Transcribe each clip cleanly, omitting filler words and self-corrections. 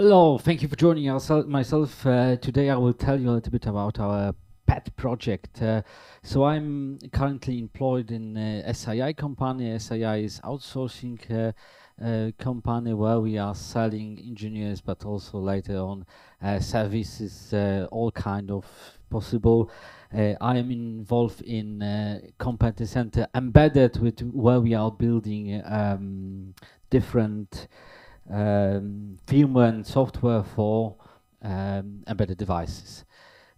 Hello, thank you for joining myself. Today I will tell you a little bit about our pet project. So I'm currently employed in SII company. SII is outsourcing company where we are selling engineers, but also later on services, all kind of possible. I am involved in competence center embedded with where we are building different firmware and software for embedded devices.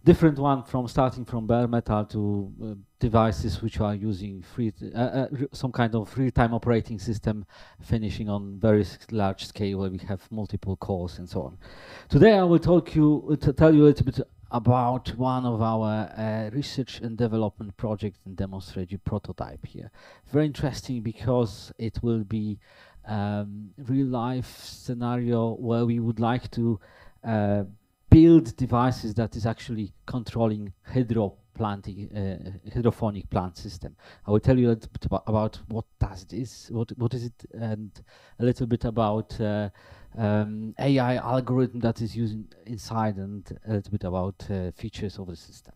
Different one from starting from bare metal to devices which are using some kind of real-time operating system, finishing on very large scale where we have multiple cores and so on. Today I will tell you a little bit about one of our research and development projects and demonstrate you prototype here. Very interesting because it will be real life scenario where we would like to build devices that is actually controlling hydroponic plant system. I will tell you a little bit about what does this, what is it, and a little bit about AI algorithm that is using inside, and a little bit about features of the system.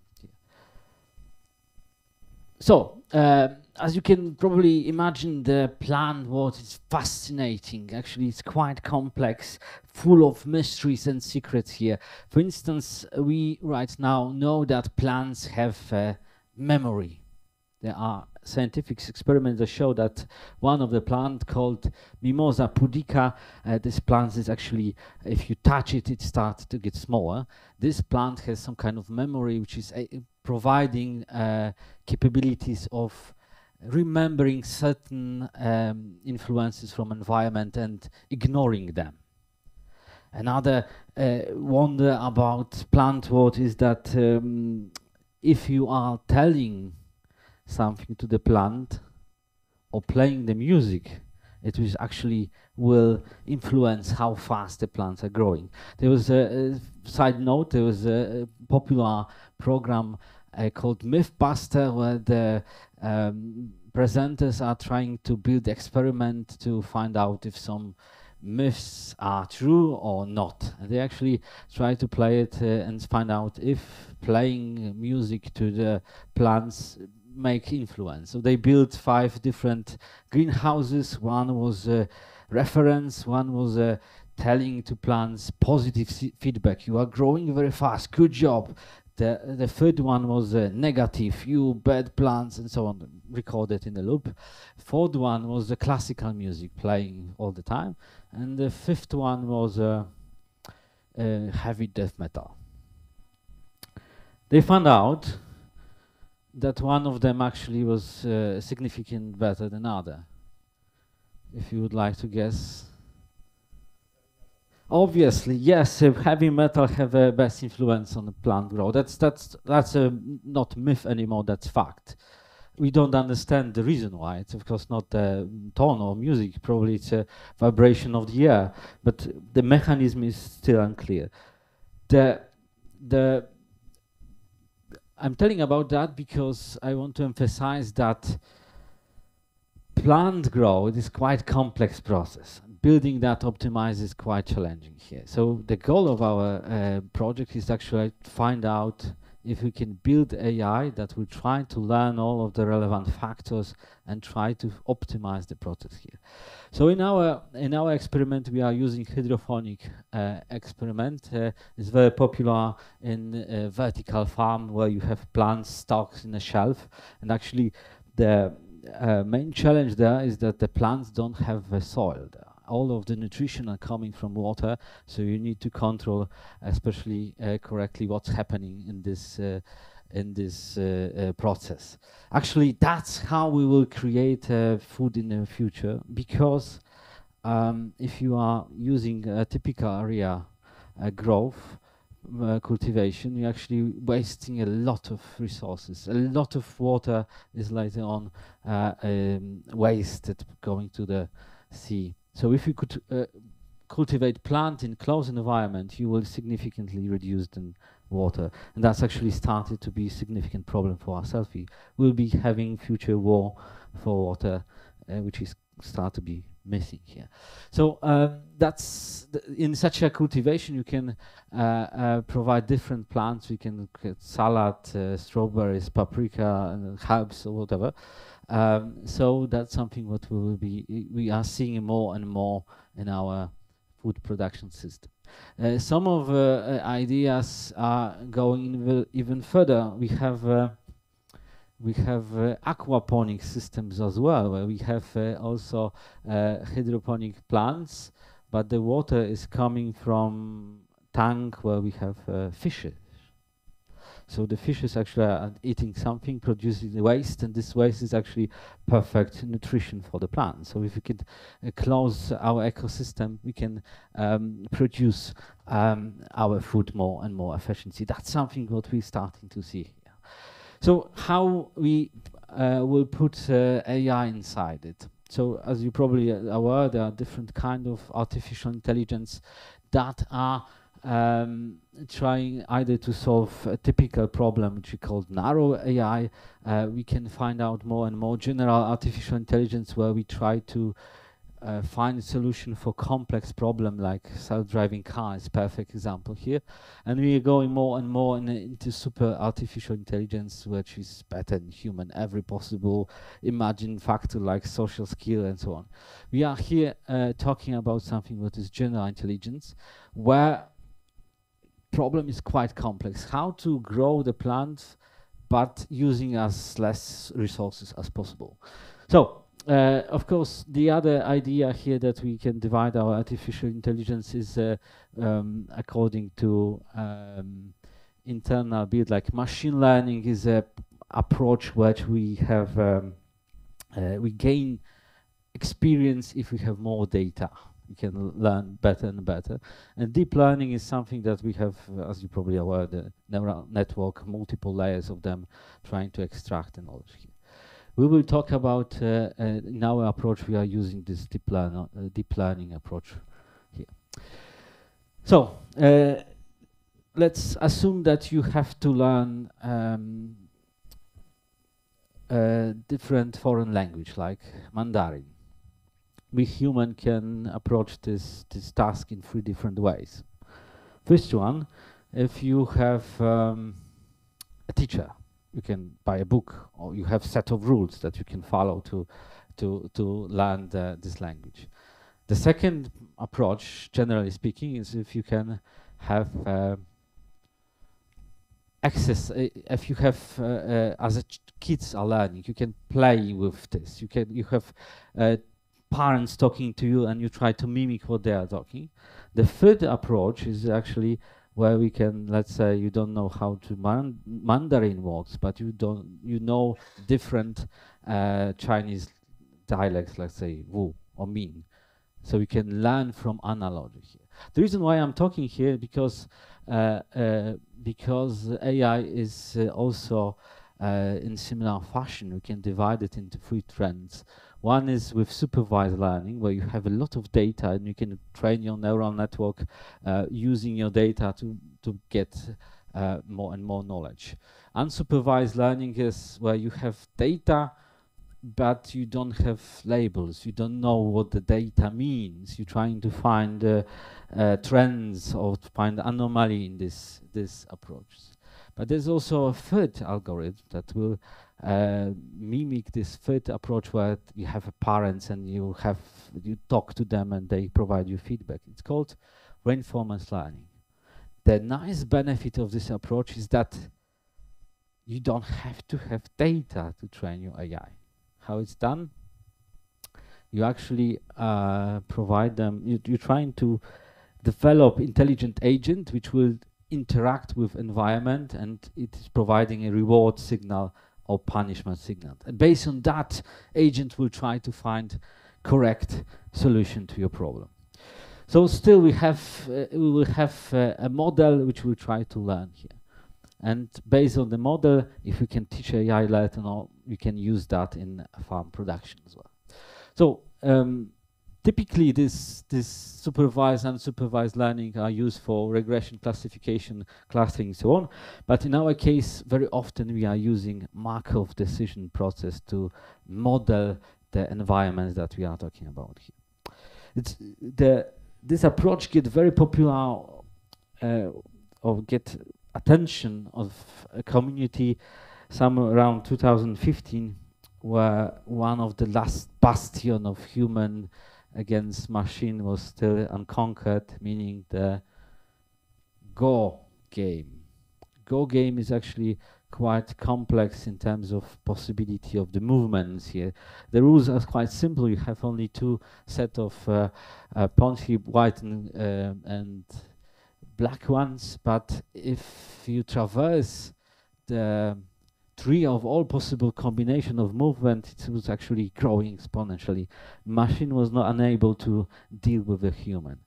So, as you can probably imagine, the plant world is fascinating. Actually, it's quite complex, full of mysteries and secrets here. For instance, we right now know that plants have memory. There are scientific experiments that show that one of the plants called Mimosa pudica, this plant is actually, if you touch it, it starts to get smaller. This plant has some kind of memory which is providing capabilities of remembering certain influences from environment and ignoring them. Another wonder about plant world is that if you are telling something to the plant or playing the music, it is actually will influence how fast the plants are growing. There was a side note, there was a popular program called Mythbuster, where the presenters are trying to build experiment to find out if some myths are true or not. And they actually try to play it and find out if playing music to the plants make influence. So they built 5 different greenhouses. One was a reference, one was telling to plants positive feedback. You are growing very fast, good job. The third one was negative, you bad plants, and so on, recorded in the loop. Fourth one was the classical music playing all the time. And the fifth one was heavy death metal. They found out that one of them actually was significantly better than other. If you would like to guess. Obviously, yes, heavy metal have a best influence on the plant growth. That's not myth anymore, that's fact. We don't understand the reason why. It's of course not the tone or music, probably it's a vibration of the air, but the mechanism is still unclear. I'm telling about that because I want to emphasize that plant growth is quite complex process. Building that optimized is quite challenging here. So the goal of our project is actually to find out if we can build AI that will try to learn all of the relevant factors and try to optimize the process here. So in our experiment, we are using hydroponic experiment. It's very popular in vertical farm where you have plants stocks in a shelf, and actually the main challenge there is that the plants don't have the soil there. All of the nutrition are coming from water, so you need to control, especially correctly, what's happening in this process. Actually, that's how we will create food in the future, because if you are using a typical area growth cultivation, you're actually wasting a lot of resources. A lot of water is later on wasted going to the sea. So if you could cultivate plant in closed environment, you will significantly reduce the water. And that's actually started to be a significant problem for ourselves. We'll be having future war for water, which is start to be missing here. So that's in such a cultivation you can provide different plants. We can get salad, strawberries, paprika, herbs, or whatever. So that's something what we are seeing more and more in our food production system. Some of ideas are going even further. We have aquaponic systems as well, where we have also hydroponic plants, but the water is coming from tank where we have fishes. So the fishes actually are eating something, producing the waste, and this waste is actually perfect nutrition for the plant. So if we could close our ecosystem, we can produce our food more and more efficiency. That's something what we're starting to see here. So how we will put AI inside it. So as you probably are aware, there are different kind of artificial intelligence that are trying either to solve a typical problem which we call narrow AI. We can find out more and more general artificial intelligence where we try to find a solution for complex problem like self-driving car is perfect example here. And we are going more and more into super artificial intelligence, which is better than human, every possible imagined factor like social skill and so on. We are here talking about something that is general intelligence, where problem is quite complex. How to grow the plant, but using as less resources as possible. So, of course, the other idea here that we can divide our artificial intelligence is according to internal build, like machine learning is a approach which we have we gain experience if we have more data. We can learn better and better. And deep learning is something that we have, as you probably are aware, the neural network, multiple layers of them trying to extract the knowledge here. We will talk about, in our approach, we are using this deep learning approach here. So, let's assume that you have to learn a different foreign language, like Mandarin. We human can approach this task in 3 different ways. First one, if you have a teacher, you can buy a book, or you have set of rules that you can follow to learn this language. The second approach, generally speaking, is if you can have access. If you have, as kids are learning, you can play with this. You have parents talking to you, and you try to mimic what they are talking. The third approach is actually where we can, let's say, you don't know how to Mandarin works, but you know different Chinese dialects, let's say Wu or Min. So you can learn from analogy here. The reason why I'm talking here because AI is also in similar fashion. We can divide it into 3 trends. One is with supervised learning, where you have a lot of data and you can train your neural network using your data to get more and more knowledge. Unsupervised learning is where you have data, but you don't have labels. You don't know what the data means. You're trying to find trends or to find anomaly in this approach. But there's also a third algorithm that will mimic this third approach, where you have parents and you talk to them and they provide you feedback. It's called reinforcement learning. The nice benefit of this approach is that you don't have to have data to train your AI. How it's done? You actually provide them. You're trying to develop intelligent agent which will interact with environment, and it is providing a reward signal or punishment signal. And based on that, agent will try to find correct solution to your problem. So still we will have a model which we'll try to learn here. And based on the model, if we can teach AI later on, we can use that in farm production as well. So typically this supervised and unsupervised learning are used for regression classification, clustering, and so on. But in our case, very often we are using Markov decision process to model the environments that we are talking about here. it's this approach get very popular or get attention of a community somewhere around 2015, where one of the last bastion of human against machine was still unconquered, meaning the Go game. Go game is actually quite complex in terms of possibility of the movements here. The rules are quite simple. You have only two set of pawn heap, white and black ones, but if you traverse the tree of all possible combination of movement, it was actually growing exponentially. Machine was not unable to deal with the human,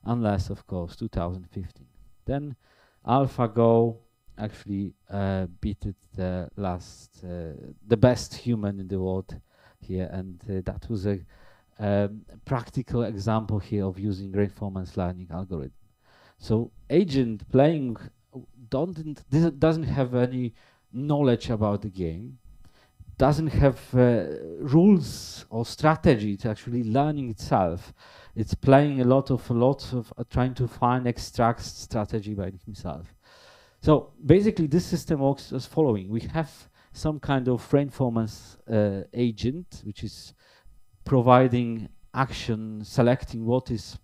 unless, of course, 2015. Then AlphaGo actually beat it the best human in the world here, and that was a practical example here of using reinforcement learning algorithm. So agent playing doesn't have any knowledge about the game, doesn't have rules or strategy. It's actually learning itself. It's playing a lot of trying to find extract strategy by himself. So basically, this system works as following: we have some kind of reinforcement agent, which is providing action, selecting what is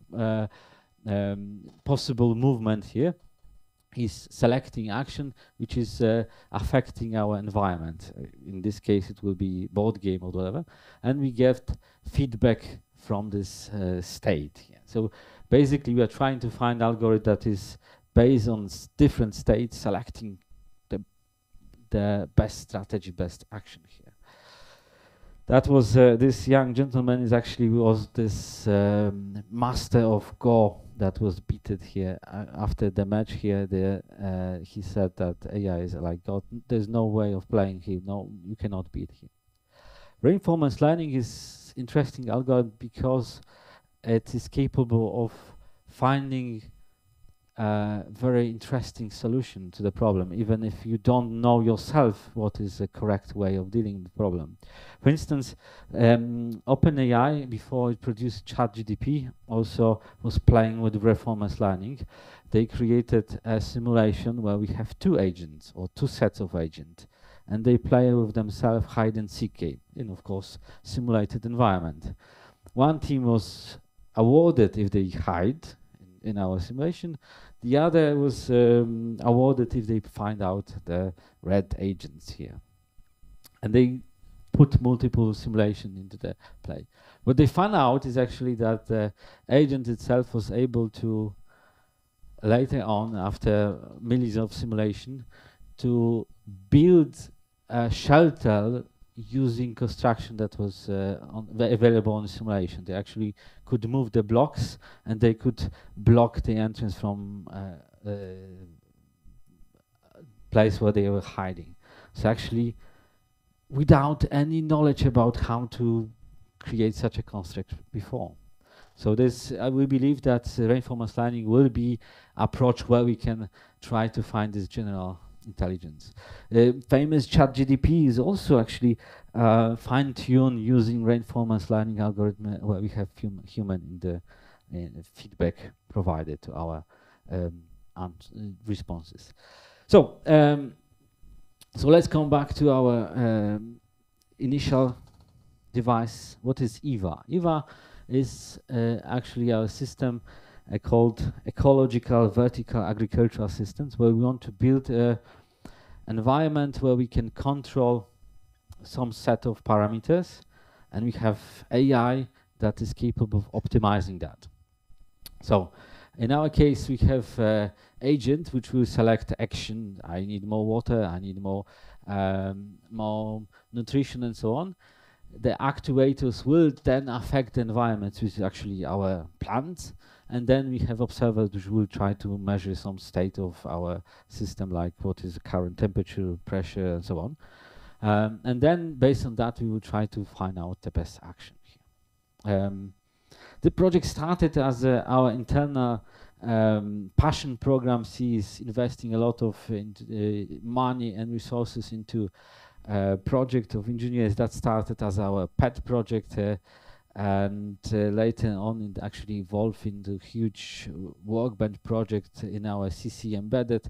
possible movement here. He's selecting action which is affecting our environment. In this case, it will be board game or whatever, and we get feedback from this state here. So basically, we are trying to find algorithm that is based on different states, selecting the best strategy, best action here. That was this young gentleman was this master of Go that was beaten here. After the match here, he said that AI is like God. There's no way of playing him. No, you cannot beat him. Reinforcement learning is interesting algorithm because it is capable of finding a very interesting solution to the problem, even if you don't know yourself what is the correct way of dealing with the problem. For instance, OpenAI, before it produced ChatGPT, also was playing with reinforcement learning. They created a simulation where we have two agents or two sets of agents, and they play with themselves hide and seek game in, of course, simulated environment. One team was awarded if they hide in our simulation. The other was awarded if they find out the red agents here. And they put multiple simulation into the play. What they found out is actually that the agent itself was able to, later on, after millions of simulation, to build a shelter using construction that was available on the simulation. They actually could move the blocks, and they could block the entrance from place where they were hiding. So actually, without any knowledge about how to create such a construct before. So this, we believe that reinforcement learning will be approach where we can try to find this general intelligence. Famous ChatGPT is also actually fine-tuned using reinforcement learning algorithm where we have human in the feedback provided to our responses. So so let's come back to our initial device. What is EVAA? EVAA is actually our system called Ecological Vertical Agricultural Systems, where we want to build an environment where we can control some set of parameters, and we have AI that is capable of optimizing that. So in our case, we have agent which will select action. I need more water, I need more nutrition, and so on. The actuators will then affect the environment, which is actually our plants, and then we have observers which will try to measure some state of our system, like what is the current temperature, pressure, and so on. And then based on that, we will try to find out the best action here. The project started as our internal passion program sees investing a lot of money and resources into project of engineers that started as our pet project and later on it actually evolved into huge workbench project in our CC embedded.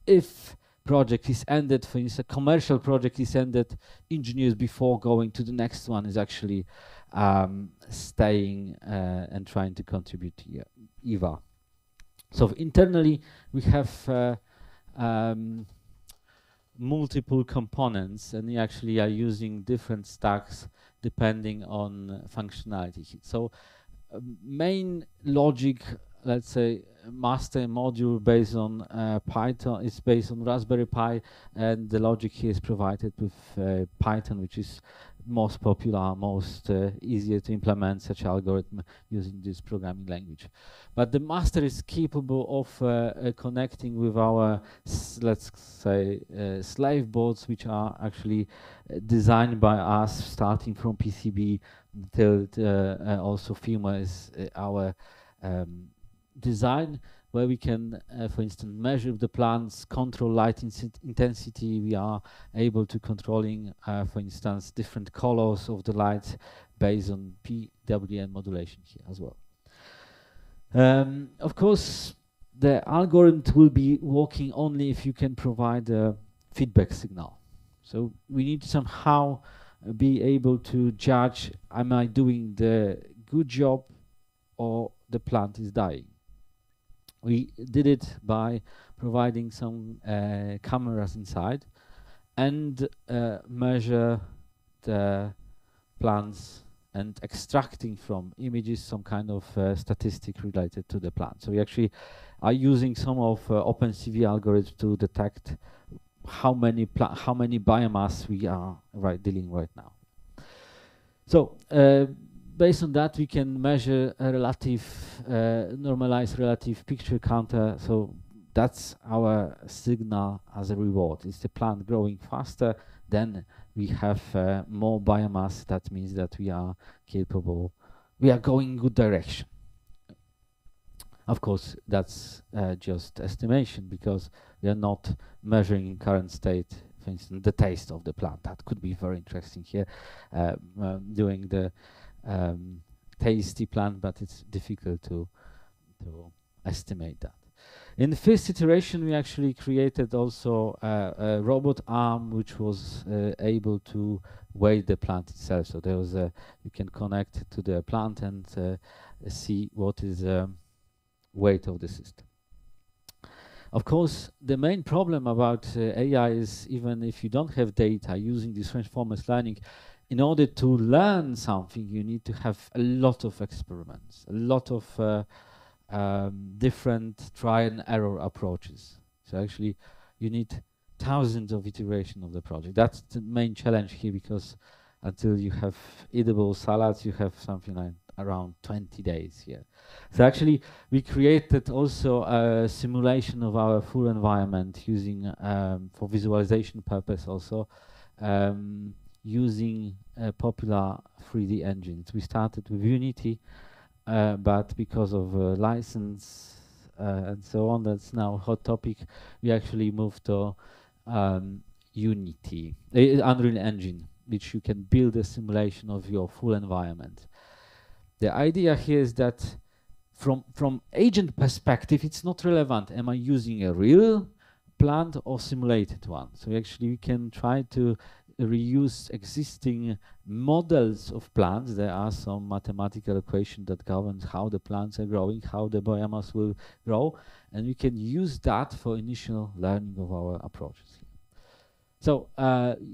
If project is ended, for instance, a commercial project is ended, engineers before going to the next one is actually staying and trying to contribute to EVAA. So internally we have multiple components, and we actually are using different stacks depending on functionality. So main logic, let's say master module based on Python is based on Raspberry Pi, and the logic here is provided with Python, which is most popular, most easier to implement such algorithm using this programming language. But the master is capable of connecting with our, let's say, slave boards, which are actually designed by us, starting from PCB till also firmware is our design, where we can, for instance, measure the plants, control light intensity. We are able to controlling, for instance, different colors of the light based on PWM modulation here as well. Of course, the algorithm will be working only if you can provide a feedback signal. So we need to somehow be able to judge, am I doing the good job or the plant is dying. We did it by providing some cameras inside and measure the plants and extracting from images some kind of statistic related to the plant. So we actually are using some of OpenCV algorithms to detect how many biomass we are dealing right now. So based on that, we can measure a relative normalized relative picture counter. So that's our signal as a reward. Is the plant growing faster? Then we have more biomass. That means that we are capable. We are going in good direction. Of course, that's just estimation, because we are not measuring in current state, for instance, the taste of the plant. That could be very interesting here, doing the tasty plant, but it's difficult to estimate that. In the first iteration, we actually created also a robot arm which was able to weigh the plant itself. So there was you can connect it to the plant and see what is weight of the system. Of course, the main problem about AI is, even if you don't have data using this reinforcement learning, in order to learn something, you need to have a lot of experiments, a lot of different try and error approaches. So actually, you need thousands of iterations of the project. That's the main challenge here, because until you have edible salads, you have something like around 20 days here. So actually, we created also a simulation of our full environment using, for visualization purpose also, using popular 3D engines. We started with Unity, but because of license and so on, that's now a hot topic, we actually moved to Unity, Unreal Engine, which you can build a simulation of your full environment. The idea here is that from agent perspective, it's not relevant. Am I using a real plant or simulated one? So actually we can try to reuse existing models of plants. There are some mathematical equations that govern how the plants are growing, how the biomass will grow, and we can use that for initial learning of our approaches. So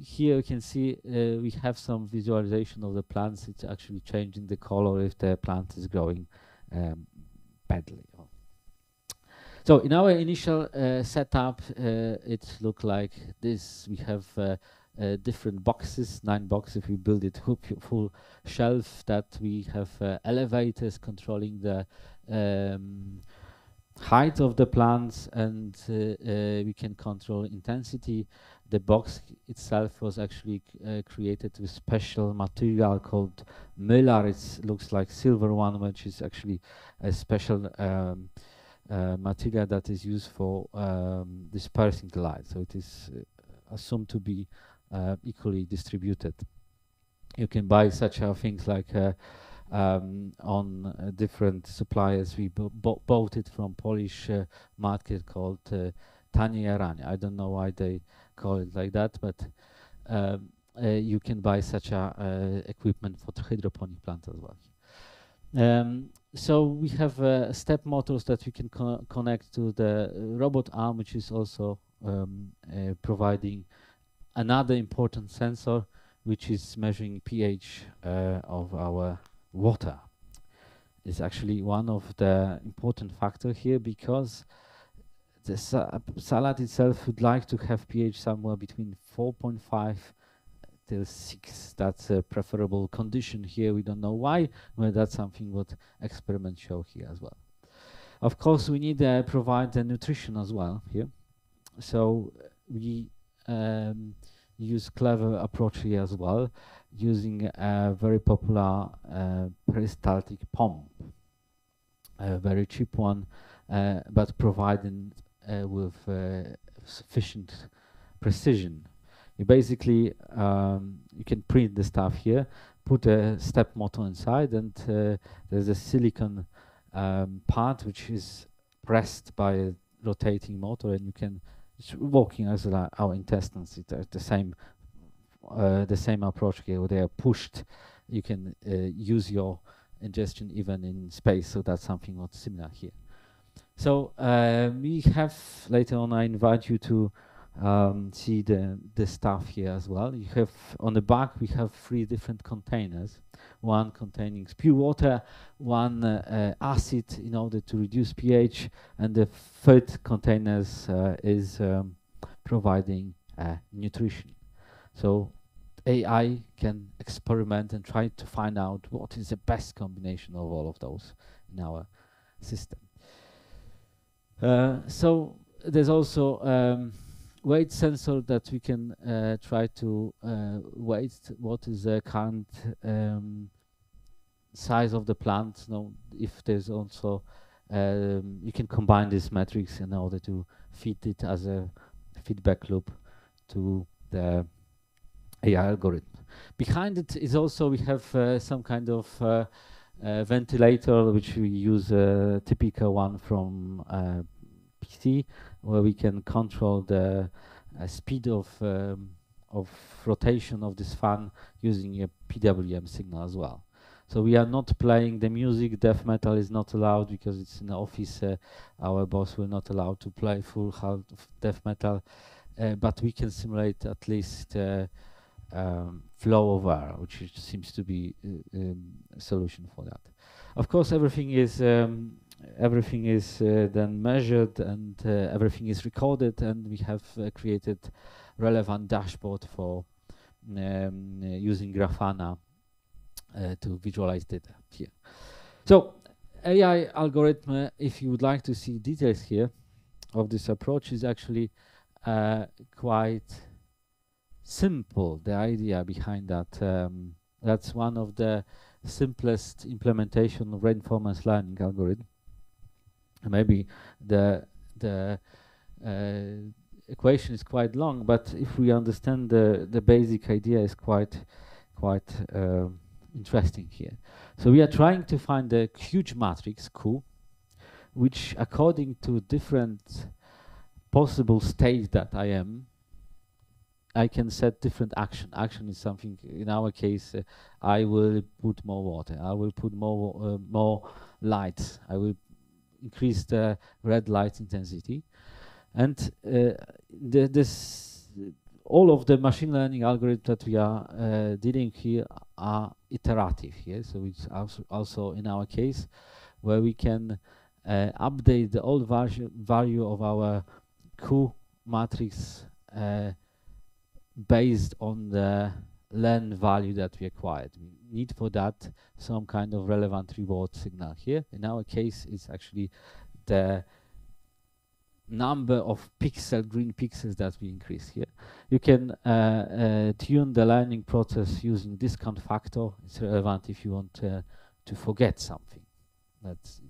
here you can see we have some visualization of the plants. It's actually changing the color if the plant is growing badly. So in our initial setup, it looked like this. We have different boxes, 9 boxes. We build it full shelf, that we have elevators controlling the height of the plants, and we can control intensity. The box itself was actually created with special material called mylar. It looks like silver one, which is actually a special material that is used for dispersing the light. So it is assumed to be equally distributed. You can buy such things like on different suppliers. We bought it from Polish market called Tanie Jaranie. I don't know why they call it like that, but you can buy such a equipment for the hydroponic plant as well. So we have step motors that you can connect to the robot arm, which is also providing another important sensor, which is measuring pH of our water. It's actually one of the important factors here, because the salad itself would like to have pH somewhere between 4.5 till 6. That's a preferable condition here. We don't know why, but that's something what experiments show here as well. Of course, we need to provide the nutrition as well here. So we use clever approach here as well, using a very popular peristaltic pump, a very cheap one, but providing with sufficient precision. You basically you can print the stuff here, put a step motor inside, and there's a silicon part which is pressed by a rotating motor, and you can, it's working as our intestines. It's the same approach here, where they are pushed. You can use your ingestion even in space, so that's something not similar here. So we have, later on I invite you to see the stuff here as well. You have on the back, we have 3 different containers, one containing pure water, one acid in order to reduce pH, and the third containers is providing nutrition. So AI can experiment and try to find out what is the best combination of all of those in our system. So there's also weight sensor that we can try to weight what is the current size of the plant. Now, if there's also you can combine these metrics in order to feed it as a feedback loop to the AI algorithm. Behind it is also we have some kind of ventilator, which we use a typical one from PC, where we can control the speed of rotation of this fan using a PWM signal as well. So we are not playing the music. Death metal is not allowed because it's in the office. Our boss will not allow to play full halt of death metal, but we can simulate at least flow of air, which seems to be a solution for that. Of course, everything is then measured, and everything is recorded, and we have created relevant dashboard for using Grafana to visualize data here. So AI algorithm, if you would like to see details here of this approach, is actually quite simple. The idea behind that, that's one of the simplest implementation of reinforcement learning algorithm. Maybe the equation is quite long, but if we understand the basic idea, is quite interesting here. So we are trying to find a huge matrix Q, which according to different possible states that I can set different action. Action is something, in our case, I will put more water, I will put more lights, I will increase the red light intensity. And all of the machine learning algorithms that we are dealing here are iterative here. So it's also in our case where we can update the old value of our Q matrix based on the learned value that we acquired. We need for that some kind of relevant reward signal here. In our case, it's actually the number of green pixels that we increase here. You can tune the learning process using discount factor. It's relevant if you want to forget something. That's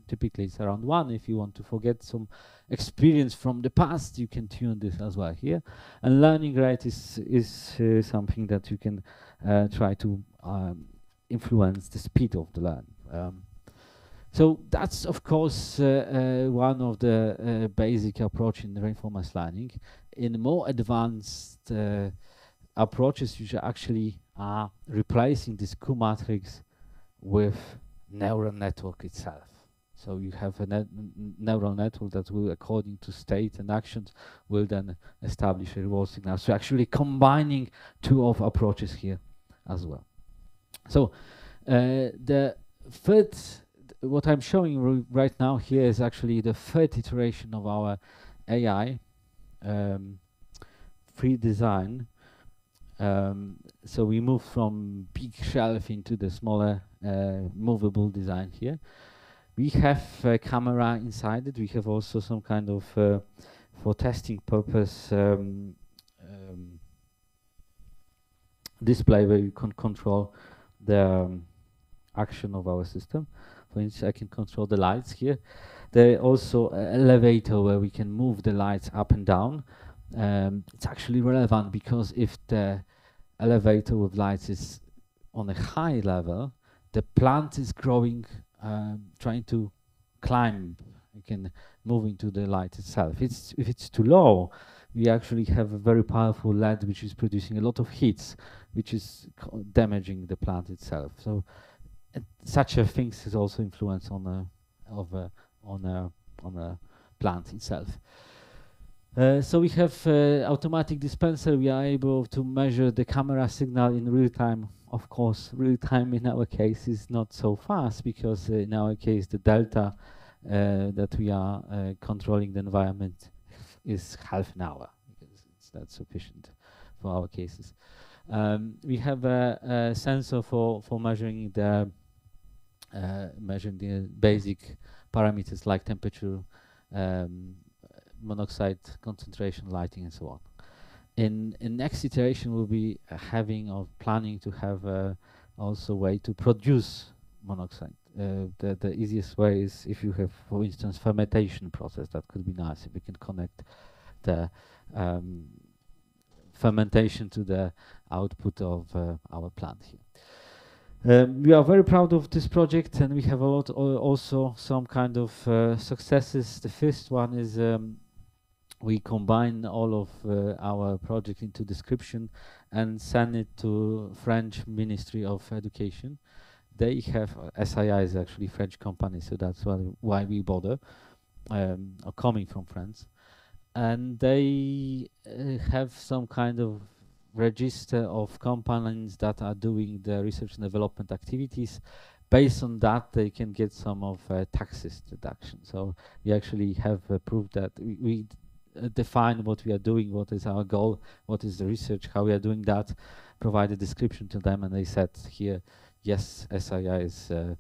typically it's around 1. If you want to forget some experience from the past, you can tune this as well here. And learning rate is something that you can try to influence the speed of the learning. So that's of course one of the basic approach in reinforcement learning. In more advanced approaches, you actually are replacing this Q matrix with neural network itself. So you have a neural network that will, according to state and actions, will then establish a reward signal. So actually combining two of approaches here as well. So the third, what I'm showing right now here is actually the third iteration of our AI free design. So we move from big shelf into the smaller movable design here. We have a camera inside it. We have also some kind of, for testing purpose, display where you can control the action of our system. For instance, I can control the lights here. There is also an elevator where we can move the lights up and down. It's actually relevant because if the elevator with lights is on a high level, the plant is growing, trying to climb, you can move into the light itself. If it's too low, we actually have a very powerful LED which is producing a lot of heats, which is damaging the plant itself. So such a thing is also influence on a plant itself. So we have automatic dispenser. We are able to measure the camera signal in real time. Of course, real time in our case is not so fast because in our case the delta that we are controlling the environment is half an hour because it's not sufficient for our cases. We have a sensor for measuring the basic parameters like temperature, monoxide concentration, lighting, and so on. In next iteration, we'll be having or planning to have also way to produce monoxide. The easiest way is if you have, for instance, fermentation process. That could be nice if we can connect the fermentation to the output of our plant here. We are very proud of this project, and we have a lot also some kind of successes. The first one is we combine all of our project into description and send it to French Ministry of Education. They have, SII is actually French company, so that's why we bother, coming from France. And they have some kind of register of companies that are doing the research and development activities. Based on that, they can get some of taxes deduction. So we actually have proved that we define what we are doing, what is our goal, what is the research, how we are doing that, provide a description to them, and they said here, yes, SII is a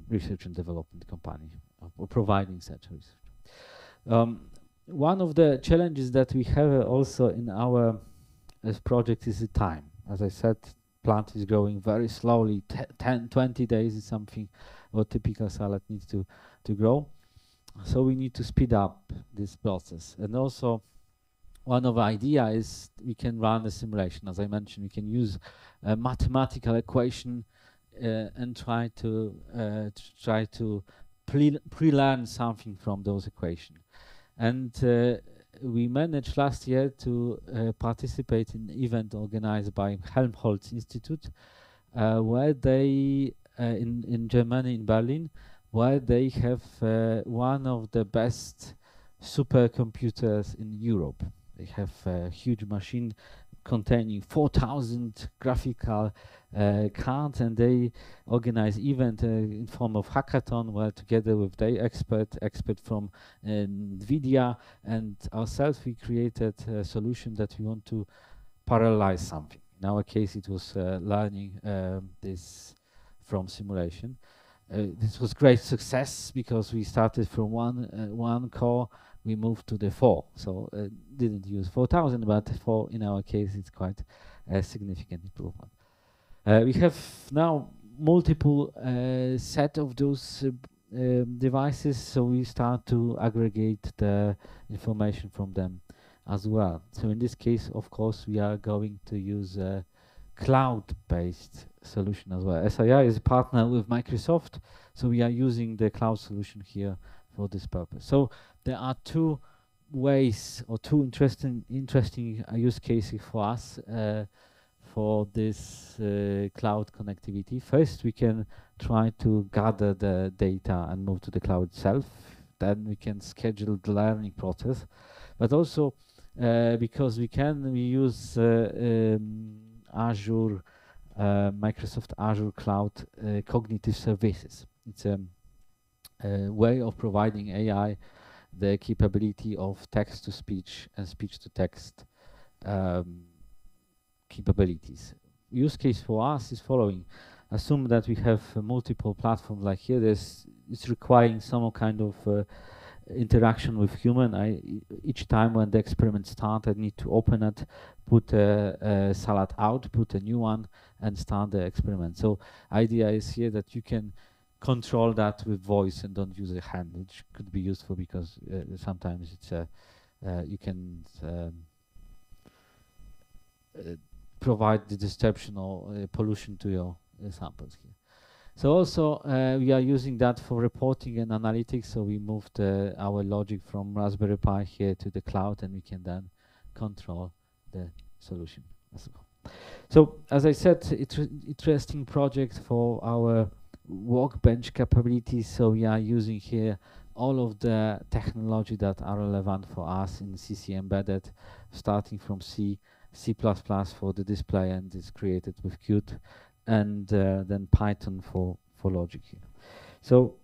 research and development company or providing such research. One of the challenges that we have also in our project is the time. As I said, plant is growing very slowly. 10, 20 days is something what typical salad needs to grow. So we need to speed up this process. And also, one of the idea is we can run a simulation. As I mentioned, we can use a mathematical equation and try to pre-learn something from those equations. And we managed last year to participate in an event organized by Helmholtz Institute, where they, in Germany, in Berlin, where they have one of the best supercomputers in Europe. They have a huge machine containing 4,000 graphical cards, and they organize event in form of hackathon, where together with their expert from NVIDIA and ourselves, we created a solution that we want to parallelize something. In our case, it was learning this from simulation. This was great success because we started from one core, we moved to the 4. So didn't use 4,000, but 4 in our case, it's quite a significant improvement. We have now multiple set of those devices, so we start to aggregate the information from them as well. So in this case, of course, we are going to use a cloud-based solution as well. SII is a partner with Microsoft, so we are using the cloud solution here for this purpose. So there are two ways or two interesting use cases for us for this cloud connectivity. First, we can try to gather the data and move to the cloud itself. Then we can schedule the learning process, but also because we use Azure, Microsoft Azure Cloud Cognitive Services. It's a way of providing AI the capability of text-to-speech and speech-to-text capabilities. Use case for us is following. Assume that we have multiple platforms like here. It's requiring some kind of interaction with human. Each time when the experiment starts, I need to open it, put a salad out, put a new one, and start the experiment. So idea is here that you can control that with voice and don't use a hand, which could be useful because sometimes it's you can provide the disruption or pollution to your samples here. So also we are using that for reporting and analytics. So we moved our logic from Raspberry Pi here to the cloud, and we can then control the solution as well. So as I said, it's interesting project for our workbench capabilities. So we are using here all of the technology that are relevant for us in CC embedded, starting from C, C++ for the display, and is created with Qt, and then Python for logic here. So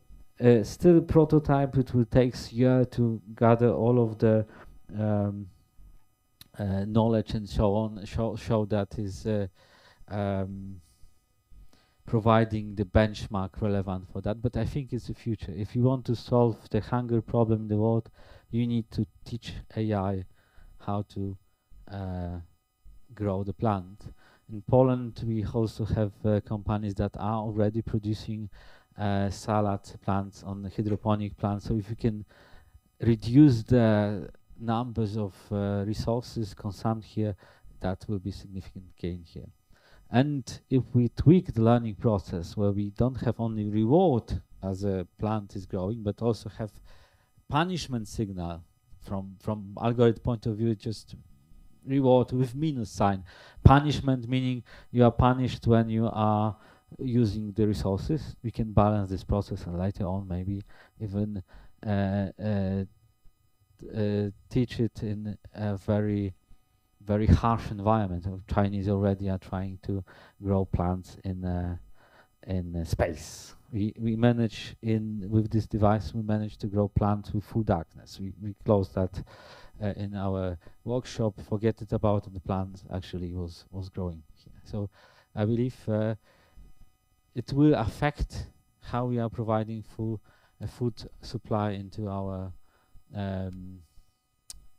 still prototype. It will take a year to gather all of the knowledge and so on. Show that is providing the benchmark relevant for that. But I think it's the future. If you want to solve the hunger problem in the world, you need to teach AI how to grow the plant. In Poland, we also have companies that are already producing salad plants on the hydroponic plants. So if you can reduce the numbers of resources consumed here, that will be significant gain here. And if we tweak the learning process, where we don't have only reward as a plant is growing, but also have punishment signal from algorithm point of view, just reward with minus sign. Punishment meaning you are punished when you are using the resources. We can balance this process, and later on maybe even teach it in a very harsh environment. Chinese already are trying to grow plants in space. We manage with this device. We manage to grow plants with full darkness. We closed that in our workshop. Forget it about it. The plant actually was growing here. So I believe it will affect how we are providing food supply into our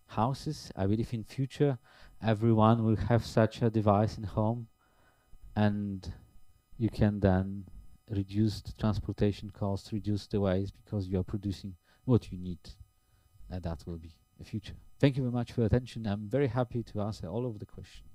houses. I believe in future everyone will have such a device in home, and you can then reduce the transportation costs, reduce the waste, because you are producing what you need, and that will be the future. Thank you very much for your attention. I'm very happy to answer all of the questions.